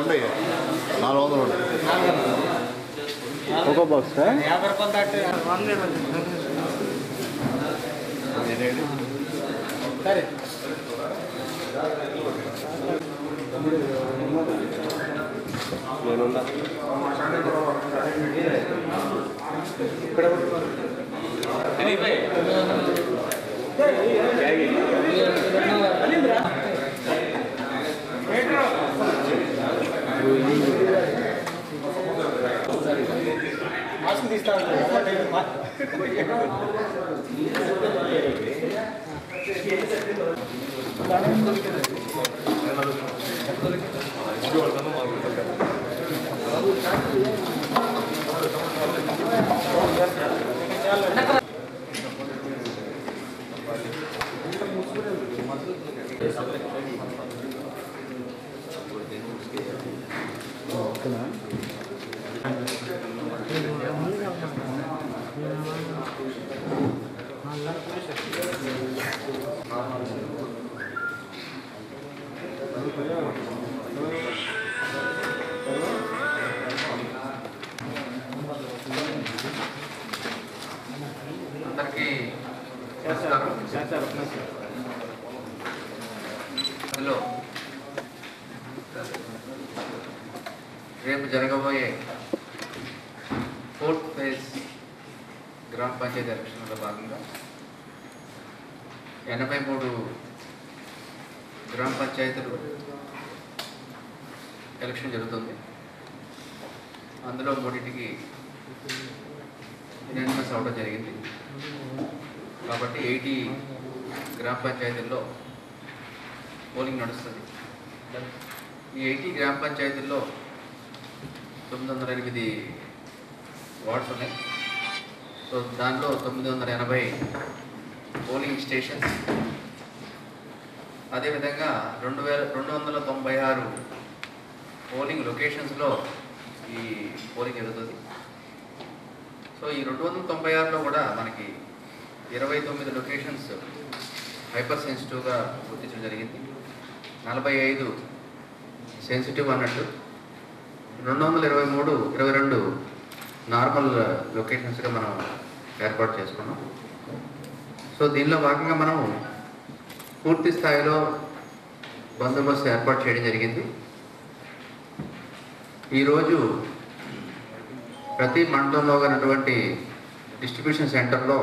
ఉండయి 400 ఉంటాయి ఒక బాక్స్ 50 రూపాయలు దాటి సరే నేనున్నా ఇక్కడ మాస్క్ తీస్తా అందరికీ నమస్కారం. హలో, రేపు జరగబోయే 4th ఫేజ్ గ్రామ పంచాయతీ ఎలక్షన్లో భాగంగా 83 గ్రామ పంచాయతీలు ఎలక్షన్ జరుగుతుంది. అందులో 3టికి యునానిమస్ అవడం జరిగింది. కాబట్టి 80 గ్రామ పంచాయతీల్లో పోలింగ్ నడుస్తుంది. ఈ 80 గ్రామ పంచాయతీల్లో 908 వార్డ్స్ ఉన్నాయి. సో దాంట్లో 980 పోలింగ్ స్టేషన్స్, అదేవిధంగా 2296 పోలింగ్ లొకేషన్స్లో ఈ పోలింగ్ జరుగుతుంది. సో ఈ 296లో కూడా మనకి 29 లొకేషన్స్ హైపర్ సెన్సిటివ్గా గుర్తించడం జరిగింది. 45 సెన్సిటివ్ అన్నట్టు, 222 నార్మల్ లొకేషన్స్గా మనం ఏర్పాటు చేసుకున్నాం. సో దీనిలో భాగంగా మనం పూర్తి స్థాయిలో బందోబస్తు ఏర్పాటు చేయడం జరిగింది. ఈరోజు ప్రతి మండలంలో ఉన్నటువంటి డిస్ట్రిబ్యూషన్ సెంటర్లో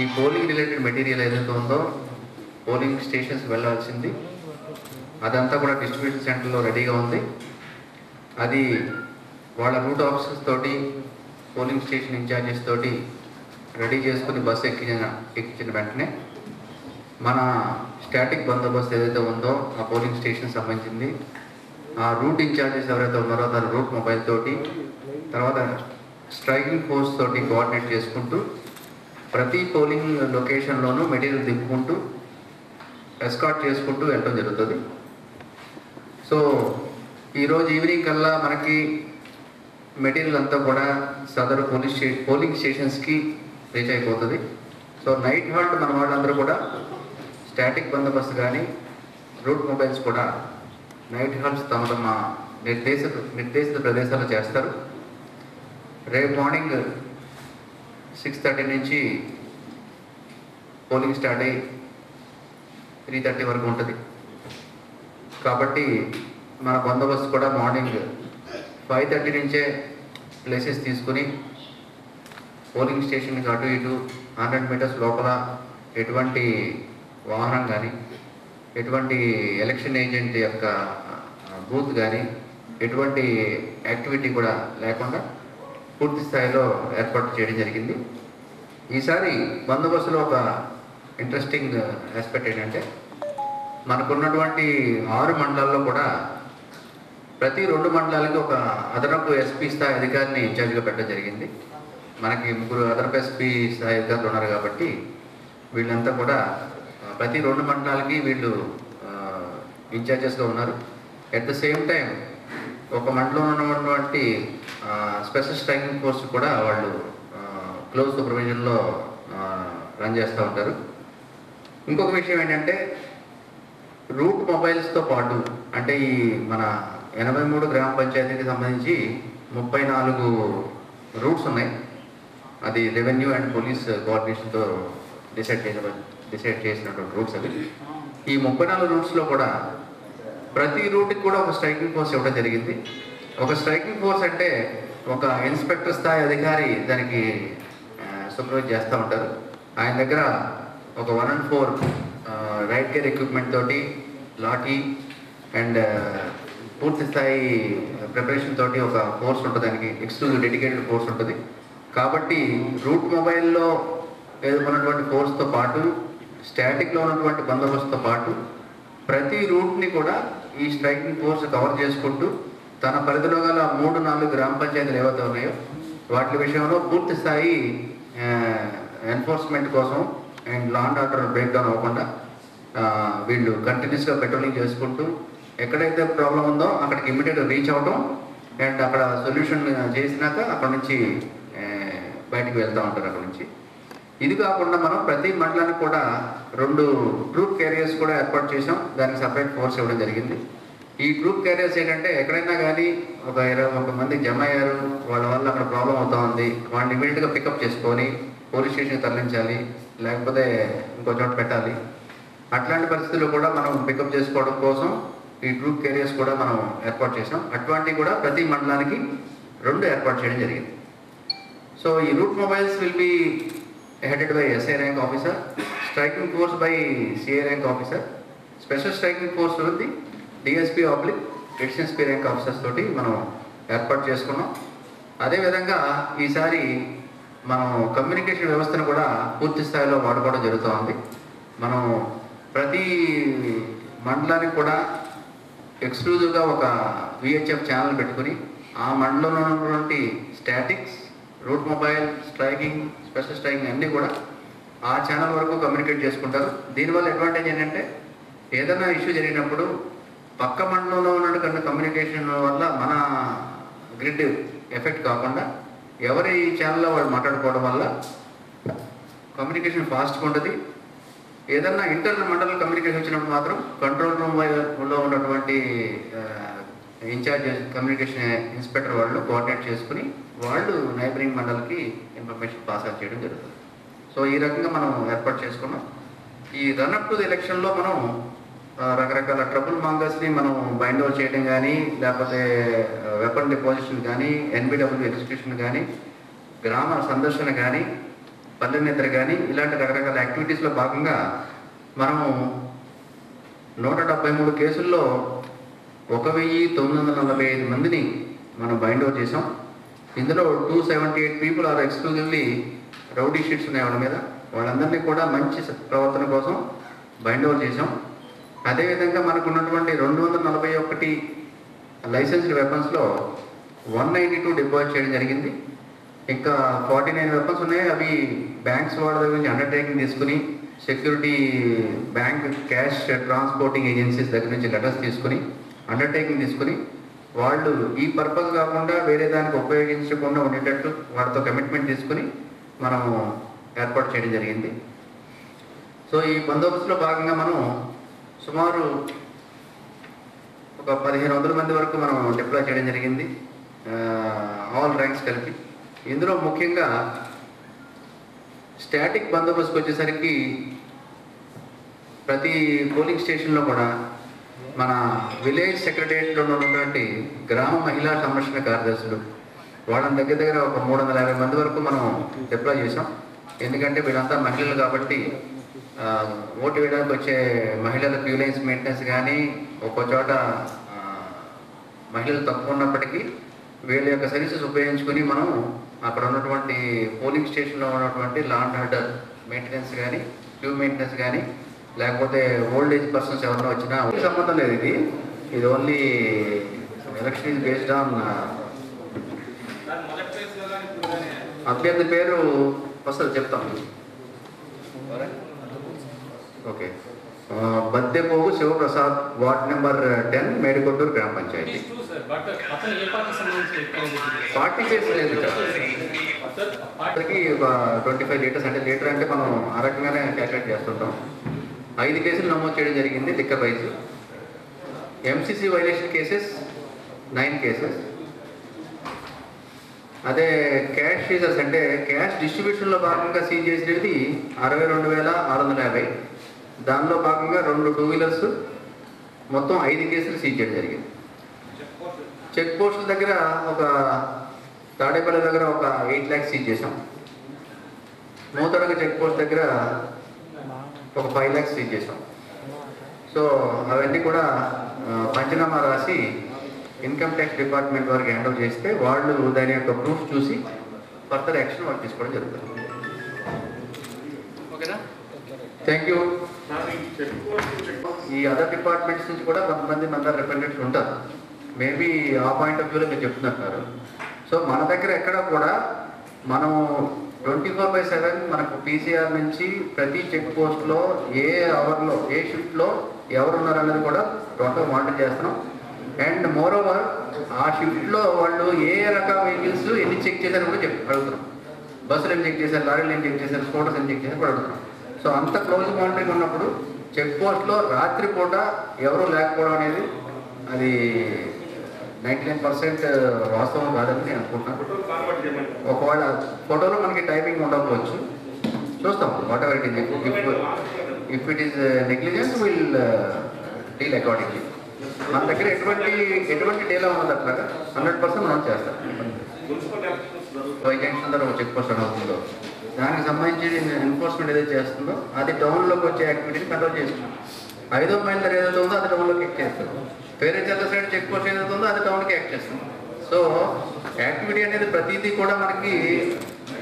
ఈ పోలింగ్ రిలేటెడ్ మెటీరియల్ ఏదైతే ఉందో పోలింగ్ స్టేషన్స్ వెళ్ళాల్సింది అదంతా కూడా డిస్ట్రిబ్యూషన్ సెంటర్లో రెడీగా ఉంది. అది వాళ్ళ రూట్ ఆఫీసర్స్ తోటి, పోలింగ్ స్టేషన్ ఇన్ఛార్జెస్ తోటి రెడీ చేసుకుని బస్సు ఎక్కించిన వెంటనే మన స్టాటిక్ బందోబస్తు ఏదైతే ఉందో ఆ పోలింగ్ స్టేషన్ సంబంధించింది, ఆ రూట్ ఇన్ఛార్జెస్ ఎవరైతే ఉన్నారో తన రూట్ మొబైల్ తోటి, తర్వాత స్ట్రైకింగ్ ఫోర్స్ తోటి కోఆర్డినేట్ చేసుకుంటూ ప్రతి పోలింగ్ లొకేషన్లోనూ మెటీరియల్ దింపుకుంటూ ఎస్కార్ట్ చేసుకుంటూ వెళ్ళడం జరుగుతుంది. సో ఈరోజు ఈవినింగ్ కల్లా మనకి మెటీరియల్ అంతా కూడా సదరు పోలింగ్ స్టేషన్స్కి రీచ్ అయిపోతుంది. సో నైట్ హాల్ట్ మన వాళ్ళందరూ కూడా స్టాటిక్ బందోబస్తు కానీ రూట్ మొబైల్స్ కూడా నైట్ హాల్ట్స్ తమ తమ నిర్దేశిత ప్రదేశాల్లో చేస్తారు. రేపు మార్నింగ్ 6:30 నుంచి పోలింగ్ స్టార్ట్ అయ్యి 3:30 వరకు ఉంటుంది. కాబట్టి మన బందోబస్తు కూడా మార్నింగ్ 5:30 నుంచే ప్లేసెస్ తీసుకుని పోలింగ్ స్టేషన్కి అటు ఇటు 100 మీటర్స్ లోపల ఎటువంటి వాహనం కానీ, ఎటువంటి ఎలక్షన్ ఏజెంట్ యొక్క బూత్ కానీ, ఎటువంటి యాక్టివిటీ కూడా లేకుండా పూర్తి స్థాయిలో ఏర్పాటు చేయడం జరిగింది. ఈసారి బందోబస్తులో ఒక ఇంట్రెస్టింగ్ ఆస్పెక్ట్ ఏంటంటే మనకున్నటువంటి 6 మండలాల్లో కూడా ప్రతి 2 మండలాలకి ఒక అదనపు ఎస్పీ స్థాయి అధికారిని ఇన్ఛార్జ్గా పెట్టడం జరిగింది. మనకి 3 అదనపు ఎస్పీ స్థాయి అధికారులు ఉన్నారు కాబట్టి వీళ్ళంతా కూడా ప్రతి 2 మండలాలకి వీళ్ళు ఇన్ఛార్జెస్గా ఉన్నారు. అట్ ద సేమ్ టైం ఒక మండలంలో ఉన్నటువంటి స్పెషల్ స్ట్రైకింగ్ ఫోర్స్ కూడా వాళ్ళు క్లోజ్ సూపర్విజన్లో రన్ చేస్తూ ఉంటారు. ఇంకొక విషయం ఏంటంటే రూట్ మొబైల్స్తో పాటు అంటే ఈ మన 83 గ్రామ పంచాయతీకి సంబంధించి 34 రూట్స్ ఉన్నాయి. అది రెవెన్యూ అండ్ పోలీస్ కోఆర్డినేషన్తో డిసైడ్ చేసినటువంటి రూట్స్ అవి. ఈ 34 రూట్స్లో కూడా ప్రతి రూట్కి కూడా ఒక స్ట్రైకింగ్ ఫోర్స్ ఇవ్వడం జరిగింది. ఒక స్ట్రైకింగ్ ఫోర్స్ అంటే ఒక ఇన్స్పెక్టర్ స్థాయి అధికారి దానికి సూపర్వైజ్ చేస్తూ ఉంటారు. ఆయన దగ్గర ఒక 114 రైట్ గేర్ ఎక్విప్మెంట్ తోటి లాఠీ అండ్ పూర్తి స్థాయి ప్రిపరేషన్ తోటి ఒక ఫోర్స్ ఉంటుంది. దానికి ఎక్స్క్లూజివ్ డెడికేటెడ్ ఫోర్స్ ఉంటుంది. కాబట్టి రూట్ మొబైల్లో ఉన్నటువంటి ఫోర్స్తో పాటు స్టాటిక్లో ఉన్నటువంటి బందోబస్తుతో పాటు ప్రతి రూట్ని కూడా ఈ స్ట్రైకింగ్ ఫోర్స్ కవర్ చేసుకుంటూ తన పరిధిలో గల 3-4 గ్రామ పంచాయతీలు ఏవైతే ఉన్నాయో వాటి విషయంలో పూర్తి స్థాయి ఎన్ఫోర్స్మెంట్ కోసం and law and order break down అవ్వకుండా వీళ్ళు కంటిన్యూస్గా పెట్రోలింగ్ చేసుకుంటూ ఎక్కడైతే ప్రాబ్లం ఉందో అక్కడికి ఇమ్మీడియట్గా రీచ్ అవ్వడం అండ్ అక్కడ సొల్యూషన్ చేసినాక అక్కడ నుంచి బయటికి వెళ్తూ ఉంటారు అక్కడ నుంచి. ఇది కాకుండా మనం ప్రతి మండలానికి కూడా 2 ట్రూప్ క్యారియర్స్ కూడా ఏర్పాటు చేసాం. దానికి సపరేట్ ఫోర్స్ ఇవ్వడం జరిగింది. ఈ ట్రూప్ క్యారియర్స్ ఏంటంటే ఎక్కడైనా కానీ ఒక 21 మంది జమ అయ్యారు, వాళ్ళ వల్ల అక్కడ ప్రాబ్లం అవుతా ఉంది, వాళ్ళని ఇమీడియట్గా పికప్ చేసుకొని పోలీస్ స్టేషన్కి తరలించాలి, లేకపోతే ఇంకో చోట పెట్టాలి. అట్లాంటి పరిస్థితుల్లో కూడా మనం పికప్ చేసుకోవడం కోసం ఈ ట్రూప్ క్యారియర్స్ కూడా మనం ఏర్పాటు చేసాం. అటువంటివి కూడా ప్రతి మండలానికి 2 ఏర్పాటు చేయడం జరిగింది. సో ఈ route mobiles will be headed by SI rank officer, striking force by CA rank officer, special striking force ఉంది DSP oblique HSP rank officers తోటి మనం ఏర్పాటు చేసుకున్నాం. అదేవిధంగా ఈసారి మనం కమ్యూనికేషన్ వ్యవస్థను కూడా పూర్తి స్థాయిలో వాడుకోవడం జరుగుతూ ఉంది. మనం ప్రతి మండలానికి కూడా ఎక్స్క్లూజివ్గా ఒక VHF ఛానల్ పెట్టుకుని ఆ మండలంలో ఉన్నటువంటి statics, route mobile, striking, special striking అన్నీ కూడా ఆ ఛానల్ వరకు కమ్యూనికేట్ చేసుకుంటారు. దీనివల్ల అడ్వాంటేజ్ ఏంటంటే ఏదైనా ఇష్యూ జరిగినప్పుడు పక్క మండలంలో ఉన్నటువంటి కమ్యూనికేషన్ వల్ల మన గ్రిడ్ ఎఫెక్ట్ కాకుండా ఎవరి ఛానల్లో వాళ్ళు మాట్లాడుకోవడం వల్ల కమ్యూనికేషన్ ఫాస్ట్గా ఉంటుంది. ఏదన్నా ఇంటర్నల్ మండల కమ్యూనికేషన్ వచ్చినప్పుడు మాత్రం కంట్రోల్ రూమ్లో ఉన్నటువంటి ఇన్ఛార్జ్ కమ్యూనికేషన్ ఇన్స్పెక్టర్ వాళ్ళు కోఆర్డినేట్ చేసుకుని వాళ్ళు నైబరింగ్ మండలికి ఇన్ఫర్మేషన్ పాస్ అవుట్ చేయడం జరుగుతుంది. సో ఈ రకంగా మనం ఏర్పాటు చేసుకున్నాం. ఈ రన్అప్ టు ది ఎలక్షన్లో మనం రకరకాల ట్రబుల్ మాంగర్స్ని మనం బైండ్ ఓవర్ చేయడం కానీ, లేకపోతే వెపన్ డిపాజిషన్ కానీ, NBW ఎగ్జిక్యూషన్ కానీ, గ్రామ సందర్శన కానీ, పల్లె నిద్ర కానీ, ఇలాంటి రకరకాల యాక్టివిటీస్లో భాగంగా మనము 173 కేసుల్లో 1945 మందిని మనం బైండ్ ఓవర్ చేసాం. ఇందులో 278 people are exclusively rowdy sheets ఉన్నాయి వాళ్ళ మీద. వాళ్ళందరినీ కూడా మంచి ప్రవర్తన కోసం బైండ్ ఓవర్ చేసాం. అదేవిధంగా మనకు ఉన్నటువంటి 241 లైసెన్స్డ్ వెపన్స్లో 192 డిపాజిట్ చేయడం జరిగింది. ఇంకా 49 వెపన్స్ ఉన్నాయి. అవి బ్యాంక్స్ వాళ్ళ దగ్గర నుంచి అండర్టేకింగ్ తీసుకుని, security bank cash transporting agencies దగ్గర నుంచి లెటర్స్ తీసుకుని, అండర్టేకింగ్ తీసుకుని వాళ్ళు ఈ పర్పస్ కాకుండా వేరే దానికి ఉపయోగించకుండా ఉండేటట్టు వాటితో కమిట్మెంట్ తీసుకుని మనం ఏర్పాటు చేయడం జరిగింది. సో ఈ బందోబస్తులో భాగంగా మనం సుమారు ఒక 1500 మంది వరకు మనం డిప్లాయ్ చేయడం జరిగింది, ఆల్ ర్యాంక్స్ కలిపి. ఇందులో ముఖ్యంగా స్టాటిక్ బందోబస్తుకు వచ్చేసరికి ప్రతి పోలింగ్ స్టేషన్లో కూడా మన విలేజ్ సెక్రటరియట్లో ఉన్నటువంటి గ్రామ మహిళా సంరక్షణ కార్యదర్శులు వాళ్ళని దగ్గర ఒక 350 మంది వరకు మనం డిప్లాయ్ చేసాం. ఎందుకంటే వీళ్ళంతా మహిళలు కాబట్టి ఓటు వేయడానికి వచ్చే మహిళల క్యూ లైన్స్ మెయింటెనెన్స్ కానీ, ఒక్కో చోట మహిళలు తక్కువ ఉన్నప్పటికీ వీళ్ళ యొక్క సర్వీసెస్ ఉపయోగించుకొని మనం అక్కడ ఉన్నటువంటి పోలింగ్ స్టేషన్లో ఉన్నటువంటి లా అండ్ ఆర్డర్ మెయింటెనెన్స్ కానీ, క్యూ మెయింటెనెన్స్ కానీ, లేకపోతే ఓల్డ్ ఏజ్ పర్సన్స్ ఎవరైనా వచ్చినా సంబంధం లేదు. ఇది only election is based on అభ్యర్థి పేరు వస్తుంది చెప్తాం. ఓకే, బద్దెపోగు శివప్రసాద్, వార్డ్ నెంబర్ 10, మేడికొట్టూరు గ్రామ పంచాయతీ. పార్టీ చేసలేదు ఒక 25 లీటర్స్, అంటే లీటర్ అంటే మనం ఆ రకంగానే క్యాల్కులేట్ చేస్తుంటాం. 5 కేసులు నమోదు చేయడం జరిగింది liquor wise. MCC violation cases 9 cases. అదే క్యాష్ సీజర్స్ అంటే క్యాష్ డిస్ట్రిబ్యూషన్లో భాగంగా సీజ్ చేసినది 62,650. దానిలో భాగంగా 2 2 వీలర్స్, మొత్తం 5 కేసులు సీజ్ చేయడం జరిగింది. చెక్ పోస్టుల దగ్గర ఒక తాడేపల్లి దగ్గర ఒక 8 lakhs సీజ్ చేసాం. మూతడగ చెక్ పోస్ట్ దగ్గర ఒక 5 lakhs సీజ్ చేసాం. సో అవన్నీ కూడా పంచనామా రాసి ఇన్కమ్ ట్యాక్స్ డిపార్ట్మెంట్ వారికి హ్యాండ్ ఓవర్ చేస్తే వాళ్ళు దాని యొక్క ప్రూఫ్ చూసి ఫర్దర్ యాక్షన్ వాళ్ళు తీసుకోవడం జరుగుతుంది. ఓకేనా? Thank you. ఈ అదర్ డిపార్ట్మెంట్స్ నుంచి కూడా కొంతమంది మన రిప్రజెంటేటివ్స్ ఉంటారు. మేబీ ఆ పాయింట్ ఆఫ్ వ్యూలో మీరు చెప్తున్నారు. సో మన దగ్గర ఎక్కడ కూడా మనము 24/7 మనకు పీసీఆర్ నుంచి ప్రతి చెక్ పోస్ట్లో ఏ అవర్లో ఏ షిఫ్ట్లో ఎవరు ఉన్నారన్నది కూడా టోటల్ మానిటర్ చేస్తున్నాం. అండ్ మోర్ ఓవర్ ఆ షిఫ్ట్లో వాళ్ళు ఏ రకాల వెహికల్స్ ఎన్ని చెక్ చేశారని కూడా అడుగుతున్నాం. బస్సులు ఏం చెక్ చేశారు, లారీలు ఏం చెక్ చేశారు, స్కూటర్స్ ఏం చెక్ చేశారు కూడా అడుగుతున్నాం. సో అంత క్లోజ్ మానిటరింగ్ ఉన్నప్పుడు చెక్ పోస్ట్లో రాత్రి పూట ఎవరు లేకపోవడం అనేది అది 99% వాస్తవం కాదని నేను అనుకుంటున్నాను. ఒకవేళ ఫోటోలో మనకి టైమింగ్ ఉండకపోవచ్చు, చూస్తాం. What ever it is, if it is negligence will deal accordingly. మన దగ్గర ఎటువంటి డేలా ఉన్నది అట్లాగా 100% మనం చేస్తాం. జంక్షన్ ద్వారా ఒక చెక్ పోస్ట్ అవుతుందో దానికి సంబంధించి ఎన్ఫోర్స్మెంట్ ఏదైతే చేస్తుందో అది టౌన్లోకి వచ్చే యాక్టివిటీని కంట్రోల్ చేస్తున్నాం. 5వ మైల్ దగ్గర ఏదైతే ఉందో అది టౌన్లోకి యాక్ట్ చేస్తాం. వేరే చెత్త సైడ్ చెక్ పోస్ట్ ఏదైతే ఉందో అది టౌన్కి యాక్ట్ చేస్తాం. సో యాక్టివిటీ అనేది ప్రతిదీ కూడా మనకి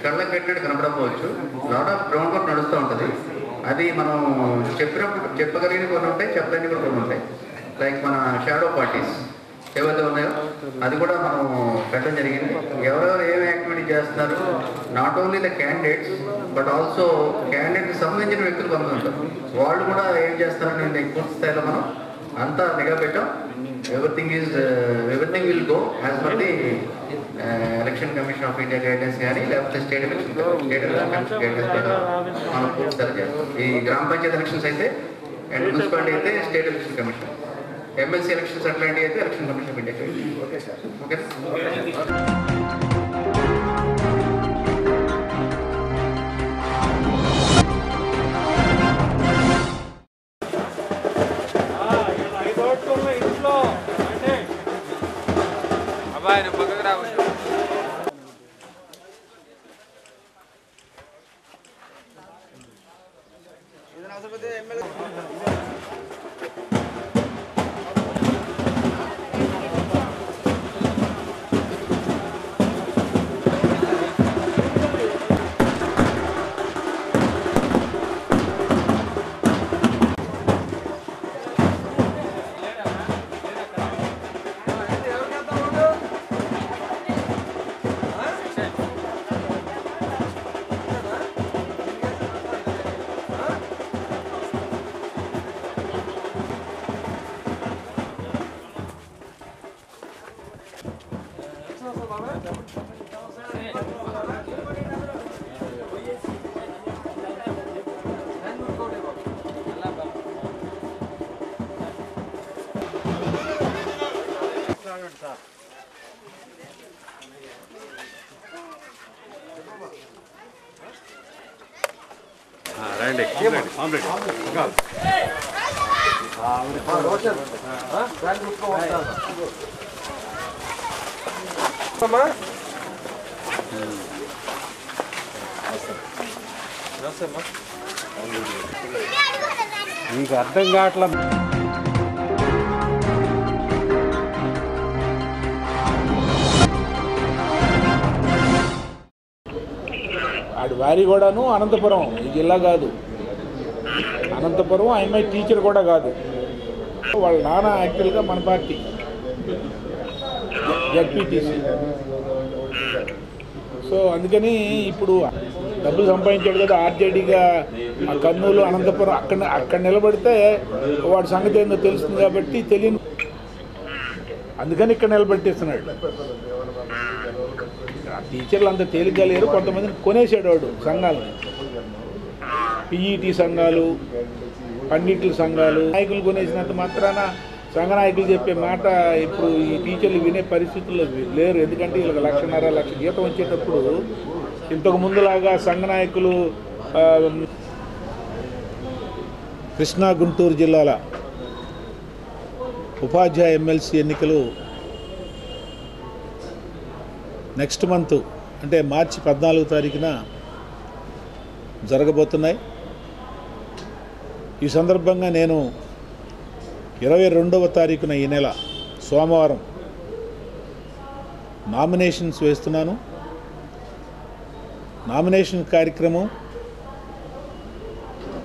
కళ్ళకి కట్టినట్టు కనపడకపోవచ్చు. లాట్ ఆఫ్ గ్రౌండ్ వర్క్ నడుస్తూ ఉంటుంది. అది మనం చెప్పినప్పుడు చెప్పగలిగిన కొన్ని ఉంటాయి, చెప్పలేని కూడా కొన్ని ఉంటాయి. లైక్ మన షాడో పార్టీస్ ఏవైతే ఉన్నాయో అది కూడా మనం పెట్టడం జరిగింది. ఎవరెవరు ఏం యాక్టివిటీ చేస్తున్నారు, not only the candidates but also క్యాండిడేట్కి సంబంధించిన వ్యక్తులు కొంతమంది ఉంటారు. వాళ్ళు కూడా ఏం చేస్తారని పూర్తి స్థాయిలో మనం అంతా నిఘా పెట్టాం. Everything will go as per the election commission of India guidance కానీ లేకపోతే స్టేట్ ఎలక్షన్ కమిషన్ గైడెన్స్ మనం పూర్తి స్థాయి చేస్తాం. ఈ గ్రామ పంచాయతీ ఎలక్షన్స్ అయితే అండ్ మున్సిపాలిటీ అయితే state election commission, MLC elections అట్లాంటివి అయితే election commission of India. Okay sir, okay. అబ్బాయి పక్కకు రావచ్చు. రండి మీకు అర్థం కావట్లా. ఆడు వారి కూడాను అనంతపురం ఈ జిల్లా కాదు, అనంతపురం ఐఎంఐ టీచర్ కూడా కాదు. వాళ్ళ నాన్న యాక్చువల్గా మన పార్టీ జడ్పీటీసీ. సో అందుకని ఇప్పుడు డబ్బులు సంపాదించాడు కదా ఆర్జేడీగా కర్నూలు అనంతపురం అక్కడ నిలబడితే వాడి సంగతి ఏందో తెలుస్తుంది కాబట్టి తెలియని, అందుకని ఇక్కడ నిలబెట్టిస్తున్నాడు. టీచర్లు అంత తేలిగ్గా లేరు, కొంతమందిని కొనేసాడు వాడు సంఘాలను, పీఈటీ సంఘాలు పండిట్ల సంఘాలు నాయకులు కొనేసినంత మాత్రాన సంఘ నాయకులు చెప్పే మాట ఇప్పుడు ఈ టీచర్లు వినే పరిస్థితుల్లో లేరు. ఎందుకంటే వీళ్ళకి 1,50,000 జీతం వచ్చేటప్పుడు ఇంతకు ముందులాగా సంఘ నాయకులు కృష్ణా గుంటూరు జిల్లాల ఉపాధ్యాయ ఎమ్మెల్సీ ఎన్నికలు నెక్స్ట్ మంత్ అంటే మార్చి 14వ తారీఖున జరగబోతున్నాయి. ఈ సందర్భంగా నేను 22వ తారీఖున ఈ నెల సోమవారం నామినేషన్స్ వేస్తున్నాను. నామినేషన్ కార్యక్రమం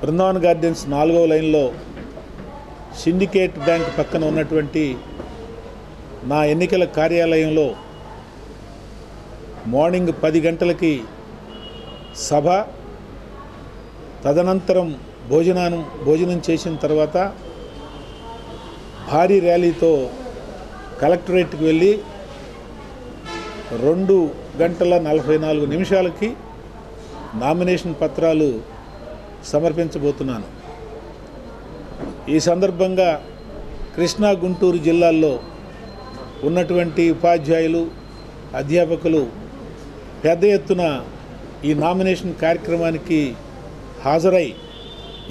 బృందావన్ గార్డెన్స్ 4వ లైన్లో సిండికేట్ బ్యాంక్ పక్కన ఉన్నటువంటి నా ఎన్నికల కార్యాలయంలో మార్నింగ్ 10 గంటలకి సభ, తదనంతరం భోజనం చేసిన తర్వాత భారీ ర్యాలీతో కలెక్టరేట్కి వెళ్ళి 2:44 నామినేషన్ పత్రాలు సమర్పించబోతున్నాను. ఈ సందర్భంగా కృష్ణా గుంటూరు జిల్లాల్లో ఉన్నటువంటి ఉపాధ్యాయులు, అధ్యాపకులు పెద్ద ఎత్తున ఈ నామినేషన్ కార్యక్రమానికి హాజరై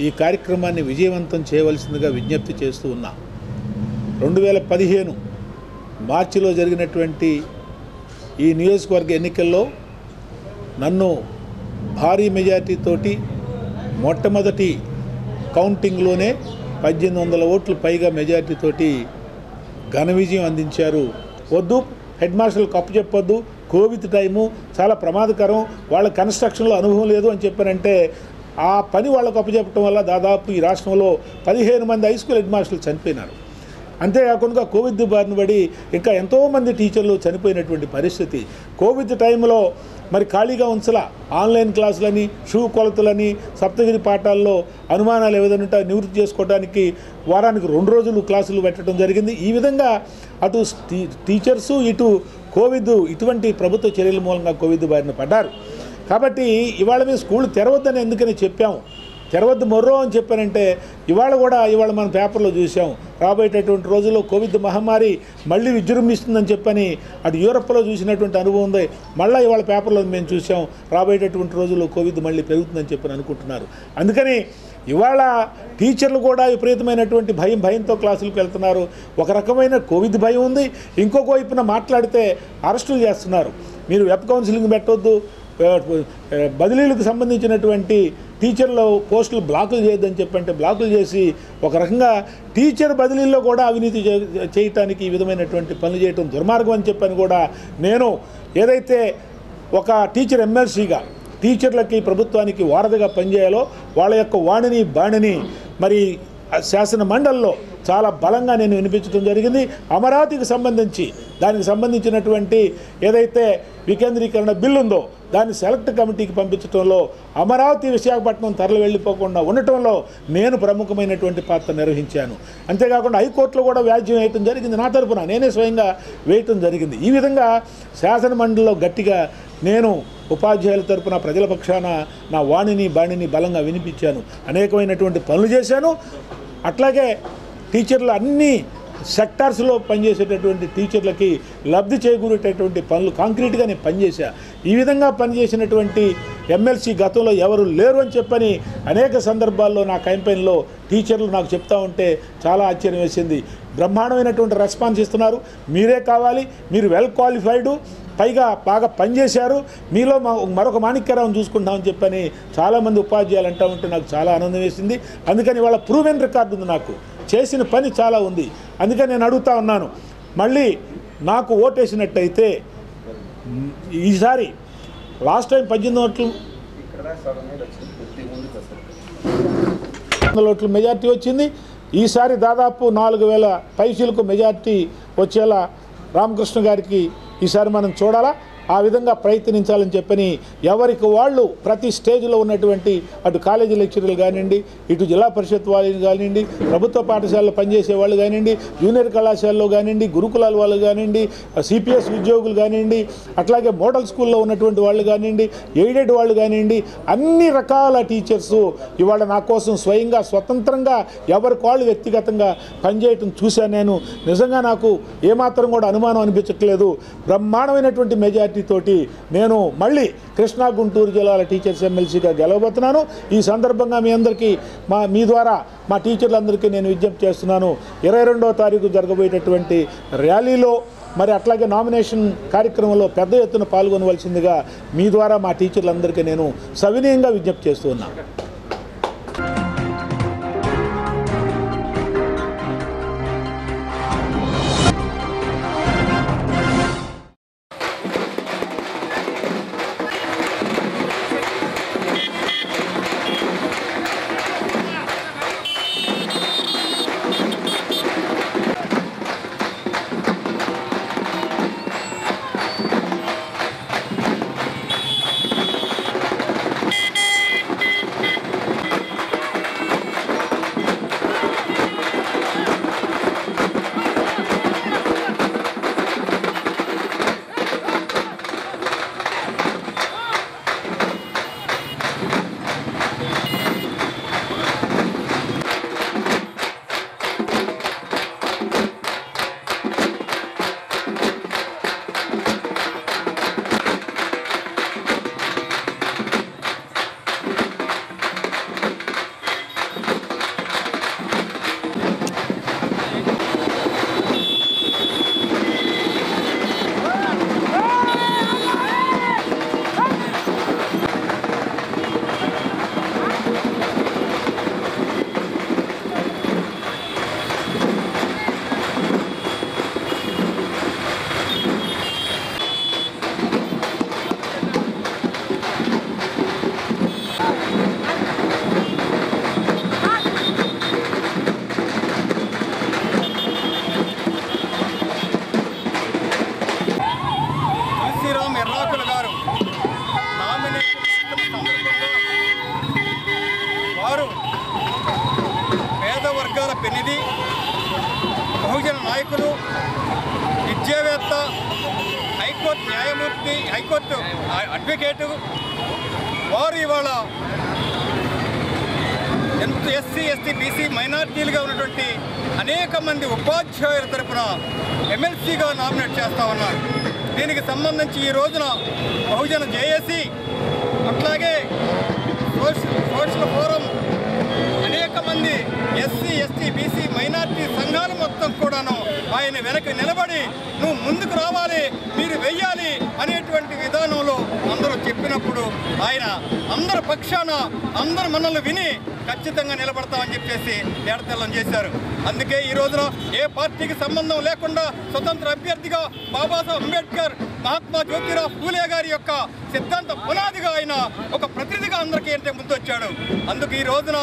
ఈ కార్యక్రమాన్ని విజయవంతం చేయవలసిందిగా విజ్ఞప్తి చేస్తూ ఉన్నా. 2015 మార్చిలో జరిగినటువంటి ఈ నియోజకవర్గ ఎన్నికల్లో నన్ను భారీ మెజార్టీతోటి మొట్టమొదటి కౌంటింగ్లోనే 1800 ఓట్లు పైగా మెజార్టీతోటి ఘన విజయం అందించారు. వద్దు, హెడ్ మాస్టర్లకు అప్పు చెప్పొద్దు, కోవిడ్ టైము చాలా ప్రమాదకరం, వాళ్ళ కన్స్ట్రక్షన్లో అనుభవం లేదు అని చెప్పారంటే ఆ పని వాళ్ళకు అప్పచెప్పడం వల్ల దాదాపు ఈ రాష్ట్రంలో 15 మంది హై స్కూల్ హెడ్ మాస్టర్లు చనిపోయినారు. అంతేకాకుండా కోవిడ్ బారిన పడి ఇంకా ఎంతోమంది టీచర్లు చనిపోయినటువంటి పరిస్థితి. కోవిడ్ టైంలో మరి ఖాళీగా ఉంచలా, ఆన్లైన్ క్లాసులని, షూ కొలతలని, సప్తగిరి పాఠాల్లో అనుమానాలు ఏదైనా నివృత్తి చేసుకోవడానికి వారానికి 2 రోజులు క్లాసులు పెట్టడం జరిగింది. ఈ విధంగా అటు టీచర్సు ఇటు కోవిడ్ ఇటువంటి ప్రభుత్వ చర్యల మూలంగా కోవిడ్ బారిన పడ్డారు. కాబట్టి ఇవాళ మేము స్కూల్ తెరవద్దని ఎందుకని చెప్పాము, తెరవద్దు మొర్రో అని చెప్పానంటే ఇవాళ మనం పేపర్లో చూసాం రాబోయేటటువంటి రోజుల్లో కోవిడ్ మహమ్మారి మళ్ళీ విజృంభిస్తుందని చెప్పని అటు యూరప్లో చూసినటువంటి అనుభవం ఉంది. మళ్ళీ ఇవాళ పేపర్లో మేము చూసాం రాబోయేటటువంటి రోజుల్లో కోవిడ్ మళ్ళీ పెరుగుతుందని చెప్పని అనుకుంటున్నారు. అందుకని ఇవాళ టీచర్లు కూడా విపరీతమైనటువంటి భయంతో క్లాసులకు వెళ్తున్నారు. ఒక రకమైన కోవిడ్ భయం ఉంది, ఇంకొక వైపున మాట్లాడితే అరెస్టులు చేస్తున్నారు. మీరు వెబ్ కౌన్సిలింగ్ పెట్టొద్దు, బదిలీలకు సంబంధించినటువంటి టీచర్ల పోస్టులు బ్లాకులు చేయొద్దని చెప్పంటే బ్లాకులు చేసి ఒక రకంగా టీచర్ బదిలీల్లో కూడా అవినీతి చేయటానికి ఈ విధమైనటువంటి పనులు చేయటం దుర్మార్గం అని చెప్పని కూడా నేను ఏదైతే ఒక టీచర్ ఎమ్మెల్సీగా టీచర్లకి ప్రభుత్వానికి వారధిగా పనిచేయాలో వాళ్ళ యొక్క వాణిని బాణిని మరి శాసన మండలిలో చాలా బలంగా నేను వినిపించడం జరిగింది. అమరావతికి సంబంధించి దానికి సంబంధించినటువంటి ఏదైతే వికేంద్రీకరణ బిల్లు ఉందో దాన్ని సెలెక్ట్ కమిటీకి పంపించడంలో, అమరావతి విశాఖపట్నం తరలి వెళ్ళిపోకుండా ఉండటంలో నేను ప్రముఖమైనటువంటి పాత్ర నిర్వహించాను. అంతేకాకుండా హైకోర్టులో కూడా వ్యాజ్యం వేయటం జరిగింది, నా తరపున నేనే స్వయంగా వేయటం జరిగింది. ఈ విధంగా శాసన మండలిలో గట్టిగా నేను ఉపాధ్యాయుల తరపున ప్రజల పక్షాన నా వాణిని బాణిని బలంగా వినిపించాను, అనేకమైనటువంటి పనులు చేశాను. అట్లాగే టీచర్లు అన్ని సెక్టార్స్లో పనిచేసేటటువంటి టీచర్లకి లబ్ధి చేకూరేటటువంటి పనులు కాంక్రీట్గా నేను పనిచేశా. ఈ విధంగా పనిచేసినటువంటి ఎమ్మెల్సీ గతంలో ఎవరు లేరు అని చెప్పని అనేక సందర్భాల్లో నా క్యాంపెయిన్లో టీచర్లు నాకు చెప్తా ఉంటే చాలా ఆశ్చర్యం వేసింది. బ్రహ్మాండమైనటువంటి రెస్పాన్స్ ఇస్తున్నారు. మీరే కావాలి, మీరు వెల్ క్వాలిఫైడు, పైగా బాగా పనిచేశారు, మీలో మరొక మాణిక్యరావును చూసుకుంటామని చెప్పని చాలామంది ఉపాధ్యాయులు అంటూ ఉంటే నాకు చాలా ఆనందం వేసింది. అందుకని వాళ్ళ ప్రూవెన్ రికార్డు ఉంది, నాకు చేసిన పని చాలా ఉంది. అందుకని నేను అడుగుతా ఉన్నాను, మళ్ళీ నాకు ఓటేసినట్టయితే ఈసారి లాస్ట్ టైం 1800 ఓట్లు మెజార్టీ వచ్చింది. ఈసారి దాదాపు 4000 పైసలకు మెజార్టీ వచ్చేలా రామకృష్ణ గారికి ఈసారి మనం చూడాలా. ఆ విధంగా ప్రయత్నించాలని చెప్పని ఎవరికి వాళ్ళు ప్రతి స్టేజ్లో ఉన్నటువంటి అటు కాలేజీ లెక్చరర్లు కానివ్వండి, ఇటు జిల్లా పరిషత్ వాళ్ళు కానివ్వండి, ప్రభుత్వ పాఠశాలలో పనిచేసే వాళ్ళు కానివ్వండి, జూనియర్ కళాశాలలో కానివ్వండి, గురుకులాల వాళ్ళు కానివ్వండి, సిపిఎస్ ఉద్యోగులు కానివ్వండి, అట్లాగే మోడల్ స్కూల్లో ఉన్నటువంటి వాళ్ళు కానివ్వండి, ఎయిడెడ్ వాళ్ళు కానివ్వండి, అన్ని రకాల టీచర్స్ ఇవాళ నా కోసం స్వయంగా స్వతంత్రంగా ఎవరికి వాళ్ళు వ్యక్తిగతంగా పనిచేయటం చూశాను. నేను నిజంగా నాకు ఏమాత్రం కూడా అనుమానం అనిపించట్లేదు. బ్రహ్మాండమైనటువంటి మెజార్టీతోటి నేను మళ్ళీ కృష్ణా గుంటూరు జిల్లాల టీచర్స్ ఎమ్మెల్సీగా గెలవబోతున్నాను. ఈ సందర్భంగా మీ అందరికీ మీ ద్వారా మా టీచర్లందరికీ నేను విజ్ఞప్తి చేస్తున్నాను. 22వ తారీఖు జరగబోయేటటువంటి ర్యాలీలో మరి అట్లాగే నామినేషన్ కార్యక్రమంలో పెద్ద ఎత్తున పాల్గొనవలసిందిగా మీ ద్వారా మా టీచర్లందరికీ నేను సవినయంగా విజ్ఞప్తి చేస్తూ ఉన్నాను. పెన్నిధి, బహుజన నాయకులు, విద్యావేత్త, హైకోర్టు న్యాయమూర్తి, హైకోర్టు అడ్వకేటు, వారు ఇవాళ ఎస్సీ ఎస్టీ బీసీ మైనార్టీలుగా ఉన్నటువంటి అనేక మంది ఉపాధ్యాయుల తరఫున ఎమ్మెల్సీగా నామినేట్ చేస్తూ ఉన్నారు. దీనికి సంబంధించి ఈ రోజున బహుజన జేఏసీ, అట్లాగే సోషల్ ఫోరం, అనేక మంది ఎస్సీ ఎస్టీ బీసీ మైనార్టీ సంఘాలు మొత్తం కూడాను ఆయన వెనక నిలబడి నువ్వు ముందుకు రావాలి, మీరు వెయ్యాలి అనేటువంటి విధానంలో అందరూ చెప్పినప్పుడు ఆయన అందరి పక్షాన అందరు మనల్ని విని ఖచ్చితంగా నిలబడతామని చెప్పేసి తేడతెల్లం చేశారు. అందుకే ఈ రోజున ఏ పార్టీకి సంబంధం లేకుండా స్వతంత్ర అభ్యర్థిగా బాబాసాహెబ్ అంబేద్కర్, మహాత్మా జ్యోతిరావు ఫూలే గారి యొక్క సిద్ధాంత పునాదిగా ఆయన ఒక ప్రతినిధిగా అందరికీ ఏంటే ముందొచ్చాడు. అందుకు ఈ రోజున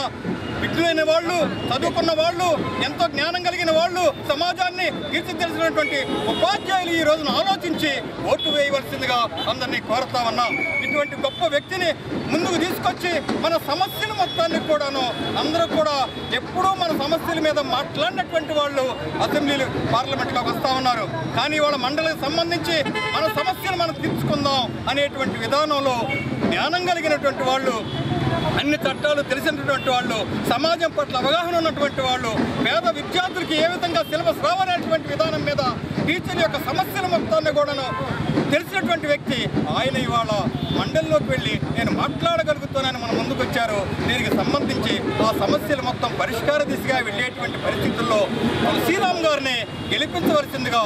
విజ్ఞులైన వాళ్ళు, చదువుకున్న వాళ్ళు, ఎంతో జ్ఞానం కలిగిన వాళ్ళు, సమాజాన్ని తీర్చిదిద్దినటువంటి ఉపాధ్యాయులు ఈ రోజున ఆలోచించి ఓటు వేయవలసిందిగా అందరినీ కోరుతా ఉన్నాం. ఇటువంటి గొప్ప వ్యక్తిని ముందుకు తీసుకొచ్చి మన సమస్యల మొత్తాన్ని కూడాను అందరూ కూడా ఎప్పుడూ మన సమస్యల మీద మాట్లాడినటువంటి వాళ్ళు అసెంబ్లీలు పార్లమెంట్లోకి వస్తూ ఉన్నారు. కానీ వాళ్ళ మండలికి సంబంధించి మన సమస్యలు మనం తీర్చుకుందాం అనేటువంటి విధానంలో జ్ఞానం కలిగినటువంటి వాళ్ళు, అన్ని చట్టాలు తెలిసినటువంటి వాళ్ళు, సమాజం పట్ల అవగాహన ఉన్నటువంటి వాళ్ళు, పేద విద్యార్థులకి ఏ విధంగా సిలబస్ రావాలనేటువంటి విధానం మీద టీచర్ యొక్క సమస్యల మొత్తాన్ని కూడాను తెలిసినటువంటి వ్యక్తి ఆయన ఇవాళ మండలిలోకి వెళ్ళి నేను మాట్లాడగలుగుతానని మన ముందుకు వచ్చారు. దీనికి సంబంధించి ఆ సమస్యలు మొత్తం పరిష్కార దిశగా వెళ్ళేటువంటి పరిస్థితుల్లో శ్రీరామ్ గారిని గెలిపించవలసిందిగా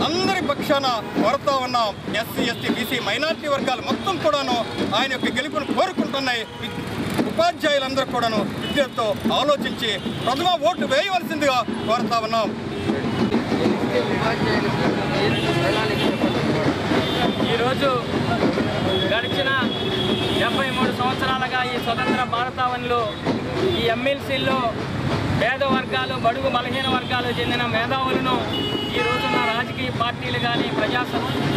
అందరి పక్షాన కోరుతా ఉన్నాం. ఎస్సీ ఎస్టీ బీసీ మైనార్టీ వర్గాలు మొత్తం కూడాను ఆయన యొక్క గెలుపును కోరుకుంటున్నాయి. ఉపాధ్యాయులందరూ కూడాను విద్యతో ఆలోచించి ప్రథమ ఓటు వేయవలసిందిగా కోరుతా ఉన్నాం. ఈరోజు గడిచిన 73 సంవత్సరాలుగా ఈ స్వతంత్ర భారతావనిలో ఈ ఎమ్మెల్సీల్లో పేద వర్గాలు, బడుగు బలహీన వర్గాలు చెందిన మేధావులను ఈ రోజున రాజకీయ పార్టీలు కానీ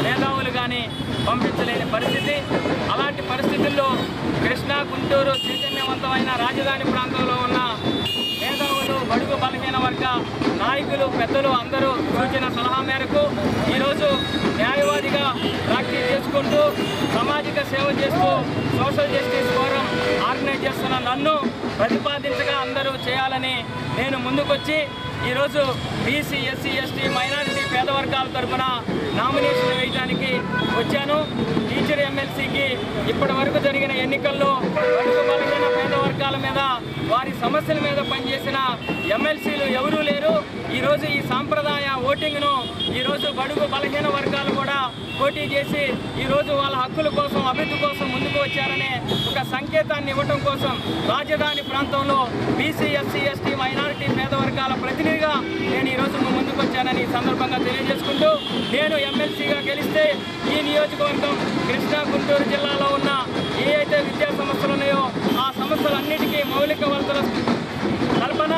మేధావులు కానీ పంపించలేని పరిస్థితి. అలాంటి పరిస్థితుల్లో కృష్ణా, గుంటూరు చైతన్యవంతమైన రాజధాని ప్రాంతంలో ఉన్న మేధావులు, బడుగు బలహీన వర్గ నాయకులు, పెద్దలు అందరూ సూచన సలహా మేరకు ఈరోజు న్యాయవాదిగా ప్రాక్టీస్ చేసుకుంటూ సామాజిక సేవ చేస్తూ సోషల్ జస్టిస్ ఫోరం ఆర్గనైజ్ చేస్తున్న నన్ను ప్రతిపాదించగా అందరూ చేయాలని నేను ముందుకొచ్చి ఈరోజు బీసీ, ఎస్సీ, ఎస్టీ, మైనారిటీ పేద వర్గాల తరఫున నామినేషన్ వేయడానికి వచ్చాను. టీచర్ ఎమ్మెల్సీకి ఇప్పటి వరకు జరిగిన ఎన్నికల్లో బడుగు బలహీన పేద వర్గాల మీద, వారి సమస్యల మీద పనిచేసిన ఎమ్మెల్సీలు ఎవరూ లేరు. ఈరోజు ఈ సాంప్రదాయ ఓటింగ్ను ఈరోజు బడుగు బలహీన వర్గాలు కూడా పోటీ చేసి ఈరోజు వాళ్ళ హక్కుల కోసం, అభివృద్ధి కోసం ముందుకు వచ్చారనే ఒక సంకేతాన్ని ఇవ్వడం కోసం రాజధాని ప్రాంతంలో బీసీ, ఎస్సీ, ఎస్టీ, మైనారిటీ పేద వర్గాల ప్రతినిధిగా నేను ఈరోజు ముందుకు వచ్చానని సందర్భంగా తెలియజేసుకుంటూ, నేను ఎమ్మెల్సీగా గెలిస్తే ఈ నియోజకవర్గం కృష్ణా, గుంటూరు జిల్లాలో ఉన్న ఏ అయితే విద్యా సమస్యలు ఉన్నాయో ఆ సమస్యలన్నిటికీ మౌలిక వసతుల కల్పన,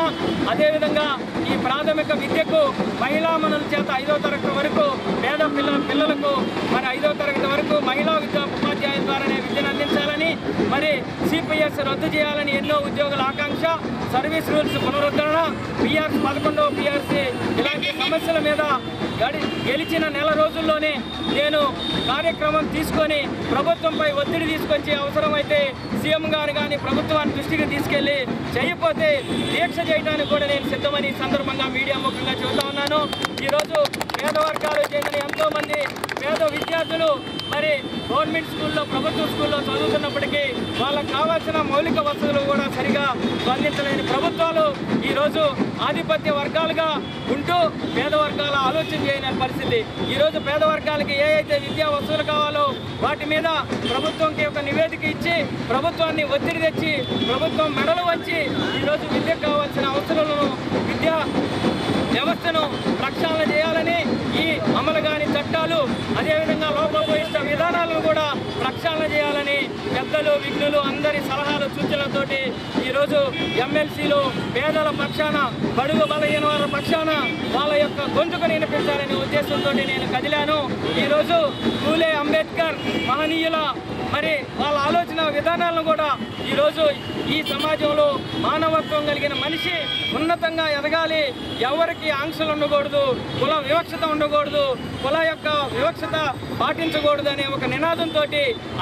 అదేవిధంగా ఈ ప్రాథమిక విద్యకు మహిళా మనుల చేత 5వ తరగతి వరకు పేద పిల్లలకు మరి 5వ తరగతి వరకు మహిళా విద్యా ఉపాధ్యాయుల ద్వారానే విద్యను అందించాలని, మరి సిపిఎస్ రద్దు చేయాలని ఎన్నో ఉద్యోగుల ఆకాంక్ష, సర్వీస్ రూల్స్ పునరుద్ధరణ, పిఆర్సీ 11వ పిఆర్సీ ఇలాంటి సమస్యల మీద గెలిచిన నెల రోజుల్లోనే నేను కార్యక్రమం తీసుకొని ప్రభుత్వంపై ఒత్తిడి తీసుకొచ్చి అవసరమైతే సీఎం గారు కానీ ప్రభుత్వాన్ని దృష్టికి తీసుకెళ్లి చేయకపోతే దీక్ష చేయడానికి కూడా నేను సిద్ధమని సందర్భంగా మీడియా ముఖంగా చెబుతా ఉన్నాను. ఈరోజు పేద వర్గాలు చెందిన ఎంతోమంది పేద విద్యార్థులు మరి గవర్నమెంట్ స్కూల్లో, ప్రభుత్వ స్కూల్లో చదువుతున్నప్పటికీ వాళ్ళకు కావాల్సిన మౌలిక వసతులు కూడా సరిగా స్పందించలేని ప్రభుత్వాలు ఈరోజు ఆధిపత్య వర్గాలుగా ఉంటూ పేద వర్గాల ఆలోచన చేయని పరిస్థితి. ఈరోజు పేద వర్గాలకి ఏ అయితే విద్యా వసతులు కావాలో వాటి మీద ప్రభుత్వంకి ఒక నివేదిక ఇచ్చి ప్రభుత్వాన్ని ఒత్తిడి తెచ్చి ప్రభుత్వం మెడలు వంచి ఈరోజు విద్యకు కావాల్సిన అవసరాలను, విద్యా వ్యవస్థను ప్రక్షాళన చేయాలని, ఈ అమలు కాని చట్టాలు అదేవిధంగా లోపభూయిష్ట విధానాలను కూడా ప్రక్షాళన చేయాలని పెద్దలు, విఘ్నులు అందరి సలహాలు, సూచనలతోటి ఈరోజు ఎమ్మెల్సీలు పేదల పక్షాన, బడుగు బలహీన వారి పక్షాన వాళ్ళ యొక్క గొంతుకు వినిపించాలనే ఉద్దేశంతో నేను కదిలాను. ఈరోజు పూలే అంబేద్కర్ మహనీయుల మరి వాళ్ళ ఆలోచన విధానాలను కూడా ఈరోజు ఈ సమాజంలో మానవత్వం కలిగిన మనిషి ఉన్నతంగా ఎదగాలి, ఎవరికి ఆంక్షలు ఉండకూడదు, కుల వివక్షత ఉండకూడదు, కుల యొక్క వివక్షత పాటించకూడదు అనే ఒక నినాదంతో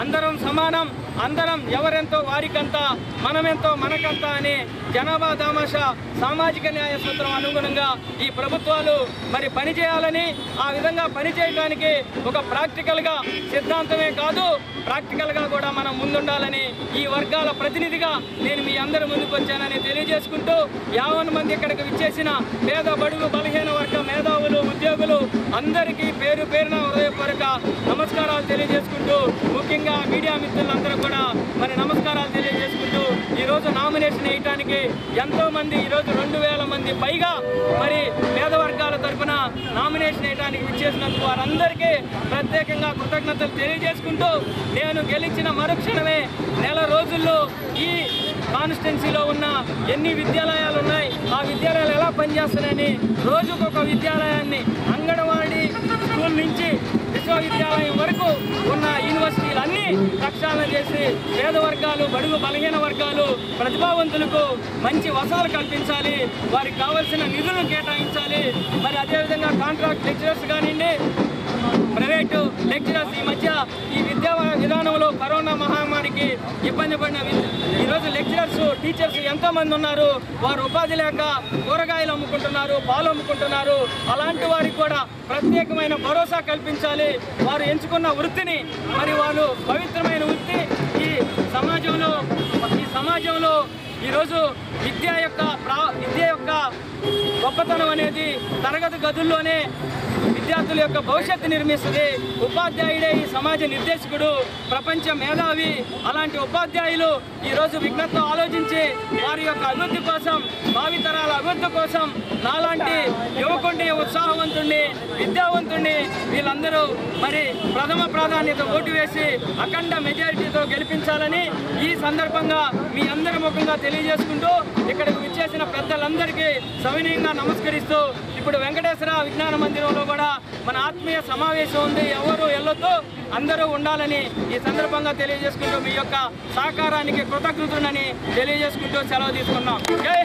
అందరం సమానం, అందరం ఎవరెంతో వారికంతా, మనమెంతో మనకంతా అనే జనాభా దామాషా సామాజిక న్యాయ సూత్రం అనుగుణంగా ఈ ప్రభుత్వాలు మరి పనిచేయాలని, ఆ విధంగా పనిచేయడానికి ఒక ప్రాక్టికల్గా సిద్ధాంతమే కాదు ప్రాక్టికల్గా కూడా మనం ముందుండాలని ఈ వర్గాల ప్రతినిధిగా నేను మీ అందరి ముందుకు వచ్చానని తెలియజేసుకుంటూ 50 మంది ఇక్కడికి విచ్చేసిన పేద బడుగు బలహీన వర్గ మేధావులు, ఉద్యోగులు అందరికీ పేరు పేరున హృదయపూర్వక నమస్కారాలు తెలియజేసుకుంటూ, ముఖ్యంగా మీడియా మిత్రులందరూ కూడా మరి నమస్కారాలు తెలియజేసుకుంటూ, ఈరోజు నామినేషన్ వేయడానికి ఎంతోమంది ఈరోజు 2000 మంది పైగా మరి పేద వర్గాల తరఫున నామినేషన్ వేయడానికి విచ్చేసినందుకు వారందరికీ ప్రత్యేకంగా కృతజ్ఞతలు తెలియజేసుకుంటూ, నేను గెలిచిన మరుక్షణమే నెల రోజుల్లో ఈ కాన్స్టిట్యున్సీలో ఉన్న ఎన్ని విద్యాలయాలు ఉన్నాయి, ఆ విద్యాలయాలు ఎలా పనిచేస్తున్నాయని రోజుకొక విద్యాలయాన్ని అంగన్వాడీ స్కూల్ నుంచి విశ్వవిద్యాలయం వరకు ఉన్న యూనివర్సిటీలన్నీ ప్రక్షాళన చేసి పేద వర్గాలు, బడుగు బలహీన వర్గాలు, ప్రతిభావంతులకు మంచి వసతులు కల్పించాలి, వారికి కావాల్సిన నిధులను కేటాయించాలి. మరి అదేవిధంగా కాంట్రాక్ట్ లెక్చరర్స్ కానివ్వండి, ప్రైవేటు లెక్చరర్స్ ఈ మధ్య ఈ విద్యా విధానంలో కరోనా మహమ్మారికి ఇబ్బంది పడిన ఈరోజు లెక్చరర్స్, టీచర్స్ ఎంతోమంది ఉన్నారు. వారు ఉపాధి లేక కూరగాయలు అమ్ముకుంటున్నారు, పాలు అమ్ముకుంటున్నారు. అలాంటి వారికి కూడా ప్రత్యేకమైన భరోసా కల్పించాలి. వారు ఎంచుకున్న వృత్తిని మరి వాళ్ళు పవిత్రమైన వృత్తి ఈ సమాజంలో ఈరోజు విద్య యొక్క గొప్పతనం అనేది తరగతి గదుల్లోనే విద్యార్థుల యొక్క భవిష్యత్తు నిర్మిస్తుంది. ఉపాధ్యాయుడే ఈ సమాజ నిర్దేశకుడు, ప్రపంచ మేధావి. అలాంటి ఉపాధ్యాయులు ఈరోజు విఘ్నతతో ఆలోచించి వారి యొక్క అభివృద్ధి కోసం, భావితరాల అభివృద్ధి కోసం నాలాంటి యువకుడిని, ఉత్సాహవంతుడిని, విద్యావంతుడిని వీళ్ళందరూ మరి ప్రథమ ప్రాధాన్యత ఓటు వేసి అఖండ మెజారిటీతో గెలిపించాలని ఈ సందర్భంగా మీ అందరి ముఖంగా తెలియజేసుకుంటూ, ఇక్కడికి విచ్చేసిన పెద్దలందరికీ సవినయంగా నమస్కరిస్తూ, ఇప్పుడు వెంకటేశ్వర విజ్ఞాన మందిరంలో కూడా మన ఆత్మ ఆత్మీయ సమావేశం ఉంది, ఎవరు వెళ్ళొద్దు, అందరూ ఉండాలని ఈ సందర్భంగా తెలియజేసుకుంటూ మీ యొక్క సహకారానికి కృతజ్ఞతలని తెలియజేసుకుంటూ సెలవు తీసుకున్నాం. జై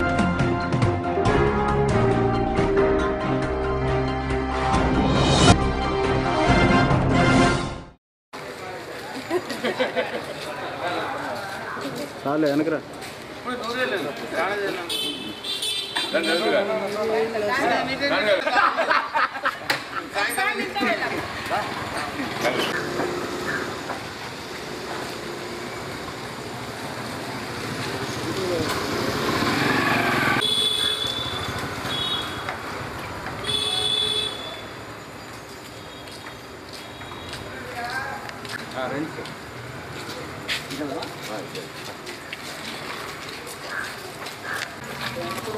చాలే వెనకరా.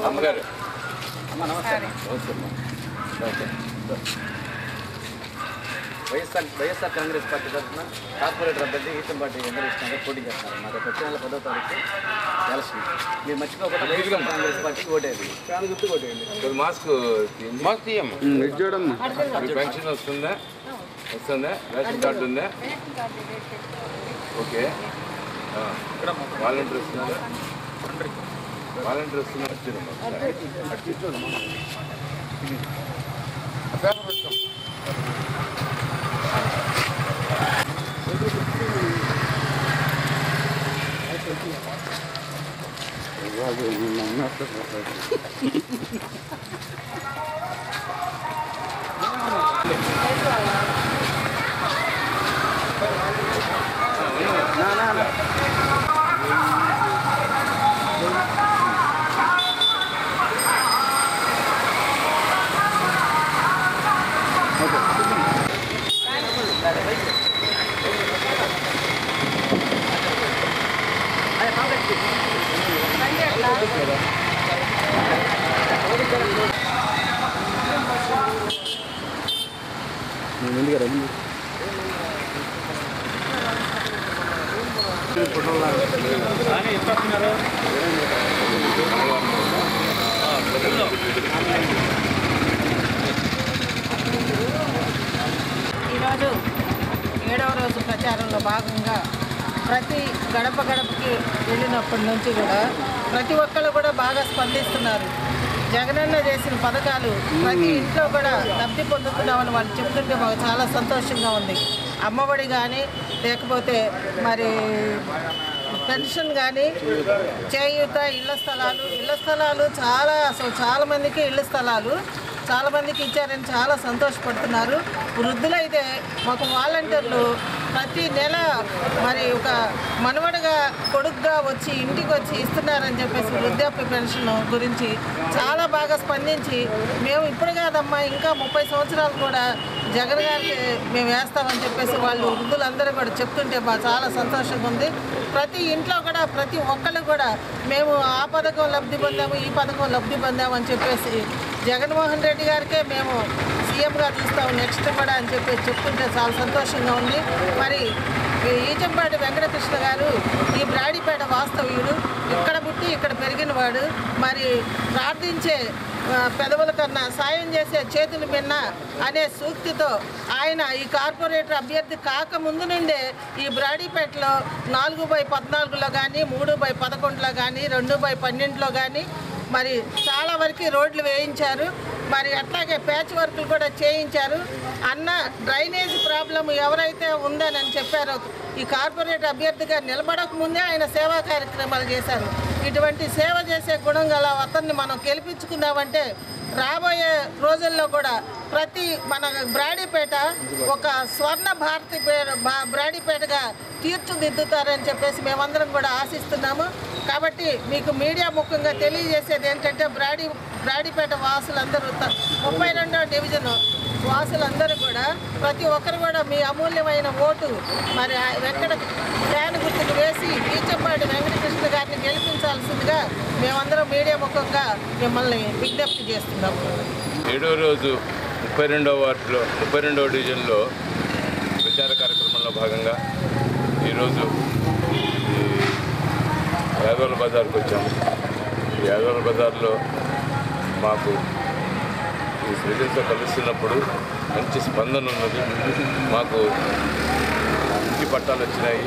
అమ్మగారు వైఎస్ఆర్ కాంగ్రెస్ పార్టీ తరఫున కార్పొరేటర్ అభ్యర్థి ఈతంపాటి వెంకటకృష్ణ గారు పోటీ చేస్తున్నారు. మాకు వచ్చే నెల 10వ తారీఖు ఎలక్షన్. మీరు మర్చిపోకుండా వైఎస్ఆర్ కాంగ్రెస్ పార్టీకి ఓటేది. చాలా గుర్తు ఓటేయండి. మాస్క్ తీయమ్మా. పెన్షన్ వస్తుందా? రేషన్ కార్డు ఉందా? ఓకే. వాలంటీర్ వస్తున్నారా? వాలంటీర్ వస్తున్నారు. ఈరోజు 7వ రోజు ప్రచారంలో భాగంగా ప్రతి గడప గడపకి వెళ్ళినప్పటి నుంచి కూడా ప్రతి ఒక్కళ్ళు కూడా బాగా స్పందిస్తున్నారు. జగనన్న చేసిన పథకాలు ప్రతి ఇంట్లో కూడా లబ్ధి పొందుతున్నామని వాళ్ళు చెప్తుంటే మాకు చాలా సంతోషంగా ఉంది. అమ్మఒడి కానీ లేకపోతే మరి పెన్షన్ కానీ, చేయూత, ఇళ్ల స్థలాలు చాలా మందికి ఇళ్ల స్థలాలు చాలామందికి ఇచ్చారని చాలా సంతోషపడుతున్నారు. వృద్ధులైతే మాకు వాలంటీర్లు ప్రతి నెల మరి ఒక మనవడగా కొడుకుగా వచ్చి ఇంటికి వచ్చి ఇస్తున్నారని చెప్పేసి వృద్ధాప్య పెన్షన్ గురించి చాలా బాగా స్పందించి మేము ఇప్పుడు కాదమ్మా ఇంకా 30 సంవత్సరాలు కూడా జగన్ గారికి మేము వేస్తామని చెప్పేసి వాళ్ళు వృద్ధులందరూ కూడా చెప్తుంటే మాకు చాలా సంతోషంగా ఉంది. ప్రతి ఇంట్లో కూడా ప్రతి ఒక్కళ్ళు కూడా మేము ఆ పథకం లబ్ధి పొందాము, ఈ పథకం లబ్ధి పొందాము అని చెప్పేసి జగన్మోహన్ రెడ్డి గారికే మేము సీఎంగా చూస్తాము నెక్స్ట్ కూడా అని చెప్పి చెప్తుంటే చాలా సంతోషంగా ఉంది. మరి ఈతంపాటి వెంకటకృష్ణ గారు ఈ బ్రాడీపేట వాస్తవ్యుడు, ఇక్కడ పుట్టి ఇక్కడ పెరిగినవాడు. మరి ప్రార్థించే పెదవుల కన్నా సాయం చేసే చేతులు మిన్న అనే సూక్తితో ఆయన ఈ కార్పొరేటర్ అభ్యర్థి కాకముందు నుండే ఈ బ్రాడీపేటలో 4/14లో కానీ 3/11లో కానీ 2/12లో కానీ మరి చాలా వరకు రోడ్లు వేయించారు. మరి అట్లాగే ప్యాచ్ వర్కులు కూడా చేయించారు. అన్న డ్రైనేజ్ ప్రాబ్లం ఎవరైతే ఉందని చెప్పారో ఈ కార్పొరేటర్ అభ్యర్థిగా నిలబడక ముందే ఆయన సేవా కార్యక్రమాలు చేశారు. ఇటువంటి సేవ చేసే గుణం గల అతన్ని మనం గెలిపించుకున్నామంటే రాబోయే రోజుల్లో కూడా ప్రతి మన బ్రాడీపేట ఒక స్వర్ణ భారతి బ్రాడీపేటగా తీర్చిదిద్దుతారని చెప్పేసి మేమందరం కూడా ఆశిస్తున్నాము. కాబట్టి మీకు మీడియా ముఖ్యంగా తెలియజేసేది ఏంటంటే బ్రాడీపేట వాసులందరూ 32వ డివిజన్ వాసులందరూ కూడా ప్రతి ఒక్కరు కూడా మీ అమూల్యమైన ఓటు మరి ఫ్యాన్ గుర్తుకు వేసి ఈతంపాటి వెంకటకృష్ణ గారిని గెలిపించాల్సిందిగా మేమందరం మీడియా ముఖంగా మిమ్మల్ని విజ్ఞప్తి చేస్తున్నాము. 7వ రోజు 32వ వార్డులో 32వ డివిజన్లో ప్రచార కార్యక్రమంలో భాగంగా ఈరోజు యాదవుల బజార్కి వచ్చాము. ఈ యాదవుల బజార్లో మాకు ఈ స్టూడెంట్స్తో కలుస్తున్నప్పుడు మంచి స్పందన ఉన్నది. మాకు ఇంటి పట్టాలు వచ్చినాయి,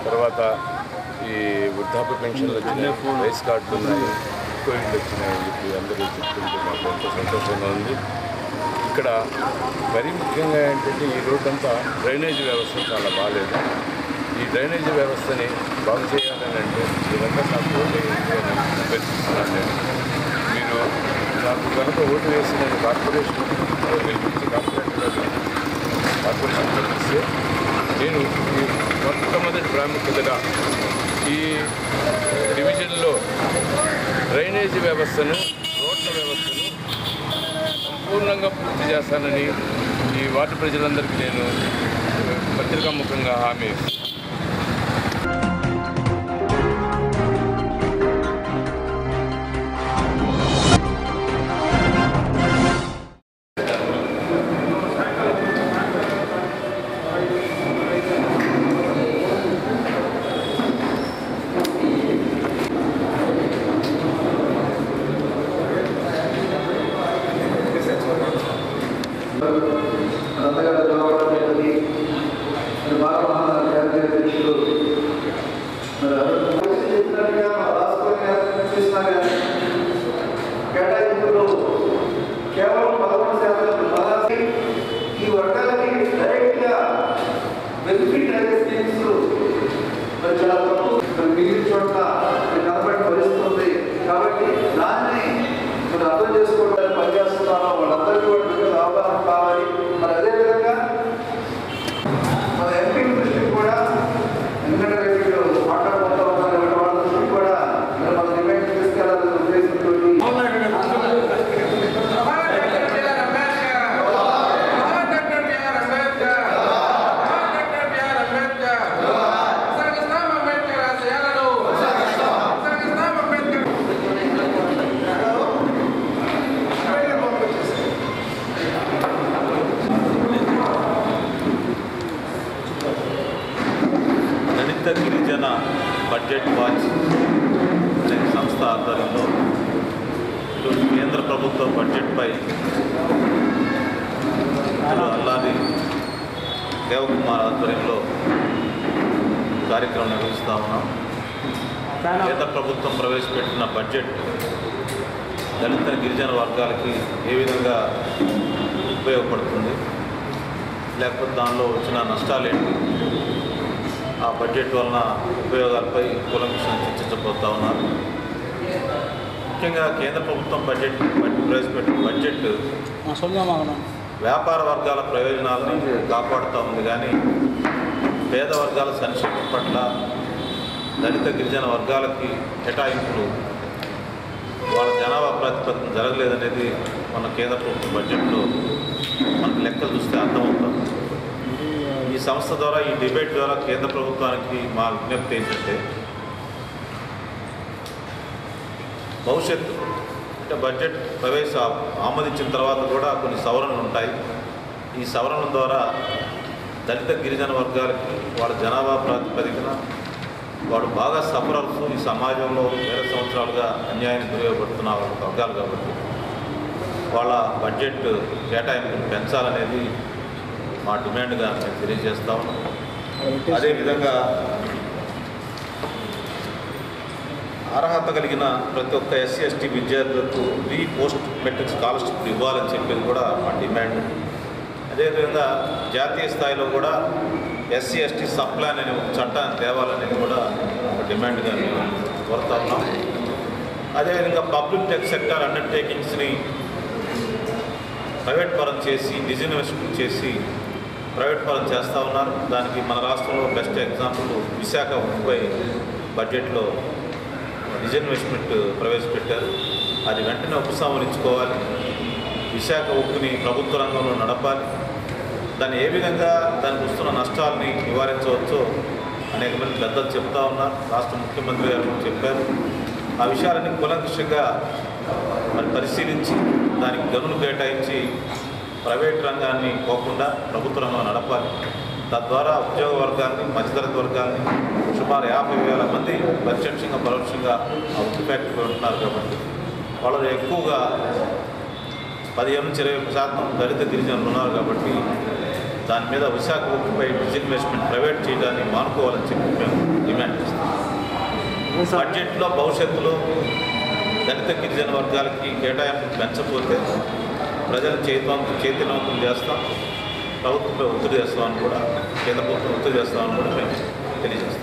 తర్వాత ఈ వృద్ధాప్య పెన్షన్లు వచ్చినాయి, రైస్ కార్డులు ఉన్నాయి, కోవిడ్ వచ్చినాయని చెప్పి అందరూ చెప్తుంటే మాకు ఎంతో సంతోషంగా ఉంది. ఇక్కడ మరీ ముఖ్యంగా ఏంటంటే ఈ రోడ్డు అంతా డ్రైనేజ్ వ్యవస్థ చాలా బాగాలేదు. ఈ డ్రైనేజీ వ్యవస్థని బాగు చేయాలని అంటే ఇదంతా నాకు ఓటు వేయండి అని అభ్యర్థిస్తున్నాను. నేను మీరు నాకు కనుక ఓటు వేసి నేను కార్పొరేషన్ గెలిపించి కార్పొరేషన్ గెలిపిస్తే నేను ఈ మొట్టమొదటి ప్రాముఖ్యతగా ఈ డివిజన్లో డ్రైనేజీ వ్యవస్థను, రోడ్ల వ్యవస్థను సంపూర్ణంగా పూర్తి చేస్తానని ఈ వార్డు ప్రజలందరికీ నేను పత్రికాముఖంగా హామీ ఇస్తాను. కేవలం 11% ఈ వర్గాలకి డైరెక్ట్గా బెనిఫిట్ అయ్యే స్కీమ్స్ మరి చాలా తక్కువ మిగిలిన చోట్ల కనబడి పరిస్థితుంది. కాబట్టి దాన్ని మనం అర్థం చేసుకోవడానికి పనిచేస్తున్నాను. వాళ్ళందరికీ కూడా అవగాహన కావాలి. మరి అదేవిధంగా మన ఎంపీ దృష్టికి కూడా ఎందుకంటే వీళ్ళు మాట్లాడుకుంటూ ఉన్నారు, వాళ్ళ దృష్టికి కూడా మన డిమాండ్ తీసుకెళ్లాలనే ఉద్దేశంతో గిరిజన బడ్జెట్ వాచ్ అనే సంస్థ ఆధ్వర్యంలో ఈరోజు కేంద్ర ప్రభుత్వ బడ్జెట్పై అల్లాది దేవకుమార్ ఆధ్వర్యంలో కార్యక్రమం నిర్వహిస్తూ ఉన్నాం. కేంద్ర ప్రభుత్వం ప్రవేశపెట్టిన బడ్జెట్ దళిత గిరిజన వర్గాలకి ఏ విధంగా ఉపయోగపడుతుంది, లేకపోతే దానిలో వచ్చిన నష్టాలేంటి, ఆ బడ్జెట్ వలన ఉపయోగాలపై కూలంకషంగా చర్చించబోతూ ఉన్నారు. ముఖ్యంగా కేంద్ర ప్రభుత్వం ప్రవేశపెట్టిన బడ్జెట్ వ్యాపార వర్గాల ప్రయోజనాలను కాపాడుతూ ఉంది. కానీ పేద వర్గాల సంక్షేమం పట్ల, దళిత గిరిజన వర్గాలకి కేటాయింపులు వాళ్ళ జనాభా ప్రాతిపదికన జరగలేదనేది మన కేంద్ర ప్రభుత్వ బడ్జెట్లో మనకు లెక్కలు చూస్తే అర్థమవుతుంది. ఈ సంస్థ ద్వారా, ఈ డిబేట్ ద్వారా కేంద్ర ప్రభుత్వానికి మా విజ్ఞప్తి ఏంటంటే, భవిష్యత్తు అంటే బడ్జెట్ ఆమోదించిన తర్వాత కూడా కొన్ని సవరణలు ఉంటాయి. ఈ సవరణల ద్వారా దళిత గిరిజన వర్గాలకి వాళ్ళ జనాభా ప్రాతిపదికన వాడు బాగా సఫరర్స్, ఈ సమాజంలో వేల సంవత్సరాలుగా అన్యాయానికి గురయ్యబడుతున్న వర్గాలు కాబట్టి వాళ్ళ బడ్జెట్ కేటాయింపులు పెంచాలనేది మా డిమాండ్గా మేము తెలియజేస్తా ఉన్నాం. అదేవిధంగా అర్హత కలిగిన ప్రతి ఒక్క ఎస్సీ ఎస్టీ విద్యార్థులకు ప్రీ పోస్ట్ మెట్రిక్ స్కాలర్షిప్ ఇవ్వాలని చెప్పేది కూడా మా డిమాండ్. అదేవిధంగా జాతీయ స్థాయిలో కూడా ఎస్సీ ఎస్టీ సప్లాన్ అనే ఒక చట్టాన్ని తేవాలనేది కూడా ఒక డిమాండ్గా మేము కోరుతా ఉన్నాం. అదేవిధంగా పబ్లిక్ సెక్టర్ అండర్టేకింగ్స్ని ప్రైవేట్ పరం చేసి, డిజిన్వెస్ట్మెంట్ చేసి ప్రైవేట్ పరం చేస్తూ ఉన్నారు. దానికి మన రాష్ట్రంలో బెస్ట్ ఎగ్జాంపుల్ విశాఖ ఉక్కుపై బడ్జెట్లో డిజిన్వెస్ట్మెంట్ ప్రవేశపెట్టారు. అది వెంటనే ఉపసంహరించుకోవాలి. విశాఖ ఉక్కుని ప్రభుత్వ రంగంలో నడపాలి. దాన్ని ఏ విధంగా దానికి వస్తున్న నష్టాలని నివారించవచ్చో అనేక మంది పెద్దలు చెప్తా ఉన్నారు. రాష్ట్ర ముఖ్యమంత్రి గారు చెప్పారు. ఆ విషయాలన్నీ కూలంకషంగా మరి పరిశీలించి దానికి గనులు కేటాయించి ప్రైవేట్ రంగాన్ని పోకుండా ప్రభుత్వ రంగంలో నడపాలి. తద్వారా ఉద్యోగ వర్గాన్ని, మధ్యతరగతి వర్గాన్ని సుమారు 50,000 మంది ప్రత్యక్షంగా పరోక్షంగా ఆ ఉక్కు ఫ్యాక్టరీలో ఉంటున్నారు. కాబట్టి వాళ్ళు ఎక్కువగా 15-20% దళిత గిరిజనులు ఉన్నారు కాబట్టి దాని మీద విశాఖ ఉక్కుపై డిజిన్వెస్ట్మెంట్ ప్రైవేట్ చేయడాన్ని మానుకోవాలని చెప్పి మేము డిమాండ్ చేస్తాం. బడ్జెట్లో భవిష్యత్తులో దళిత గిరిజన వర్గాలకి కేటాయింపు పెంచకపోతే ప్రజలు చైతన్యవంతం చేస్తాం, ప్రభుత్వంపై ఒత్తిడి చేస్తామని కూడా, కేంద్ర ప్రభుత్వం ఒత్తిడి చేస్తామని కూడా మేము తెలియజేస్తాం.